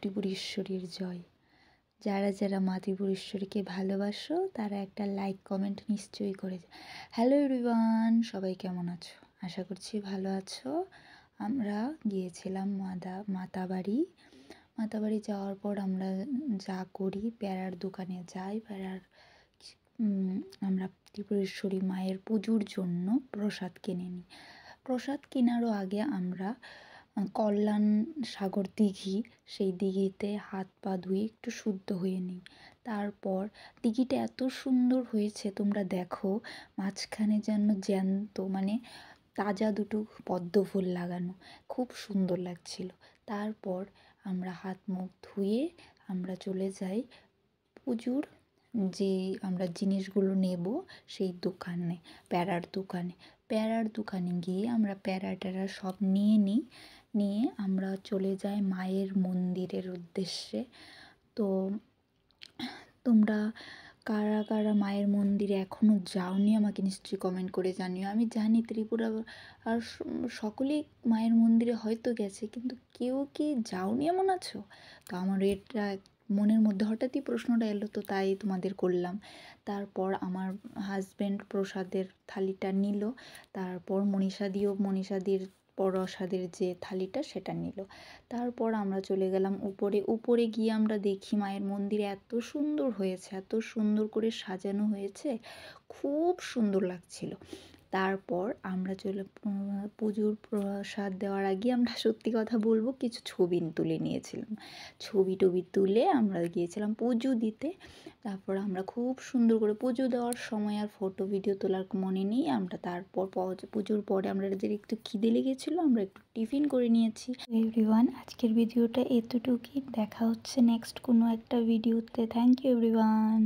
ত্রিপুরেশ্বরীর জয়। যারা যারা মা ত্রিপুরেশ্বরীকে ভালোবাসো তারা একটা লাইক কমেন্ট নিশ্চয়ই করে। হ্যালো এভরিওয়ান, সবাই কেমন আছো? আশা করছি ভালো আছো। আমরা গিয়েছিলাম মাতাবাড়ি যাওয়ার পর আমরা যা করি, প্যারার দোকানে যাই। আমরা ত্রিপুরেশ্বরী মায়ের পুজোর জন্য প্রসাদ কিনে নিই। প্রসাদ কেনারও আগে আমরা কল্যাণ সাগর দিঘি, সেই দিঘিতে হাত পা ধুয়ে একটু শুদ্ধ হয়ে নিই। তারপর দিঘিটা এত সুন্দর হয়েছে, তোমরা দেখো, মাঝখানে যেন জ্যান্ত তাজা দুটো পদ্ম ফুল লাগানো, খুব সুন্দর লাগছিল। তারপর আমরা হাত মুখ ধুয়ে আমরা চলে যাই পুজোর যে আমরা জিনিসগুলো নেব সেই দোকানে, প্যারার দোকানে গিয়ে আমরা প্যারা ট্যারা সব নিয়ে আমরা চলে যাই মায়ের মন্দিরের উদ্দেশ্যে। তো তোমরা কারা কারা মায়ের মন্দিরে এখনও যাওনি আমাকে নিশ্চয়ই কমেন্ট করে জানিও। আমি জানি ত্রিপুরা আর সকলেই মায়ের মন্দিরে হয়তো গেছে, কিন্তু কেউ কি যাওনি এমন আছো? তো আমার এটা মনের মধ্যে হঠাৎই প্রশ্নটা এলো, তো তাই তোমাদের করলাম। তারপর আমার হাজব্যান্ড প্রসাদের থালিটা নিল, তারপর মনীষাদির প্রসাদের যে থালিটা সেটা নিল। তারপর আমরা চলে গেলাম উপরে গিয়ে আমরা দেখি মায়ের মন্দির এত সুন্দর হয়েছে, এত সুন্দর করে সাজানো হয়েছে, খুব সুন্দর লাগছিল। তারপর আমরা পুজোর প্রসাদ দেওয়ার আগে আমরা সত্যি কথা বলবো কিছু ছবি তুলে নিয়েছিলাম। ছবি টবি তুলে আমরা গিয়েছিলাম পুজো দিতে। তারপর আমরা খুব সুন্দর করে পুজো দেওয়ার সময় আর ফটো ভিডিও তোলার মনে নেই। আমরা তারপর পুজোর পরে আমাদের একটু খিদে লেগেছিলো, আমরা একটু টিফিন করে নিয়েছি। এভরিওয়ান, আজকের ভিডিওটা এতটুকুই। দেখা হচ্ছে নেক্সট কোনো একটা ভিডিওতে। Thank you everyone.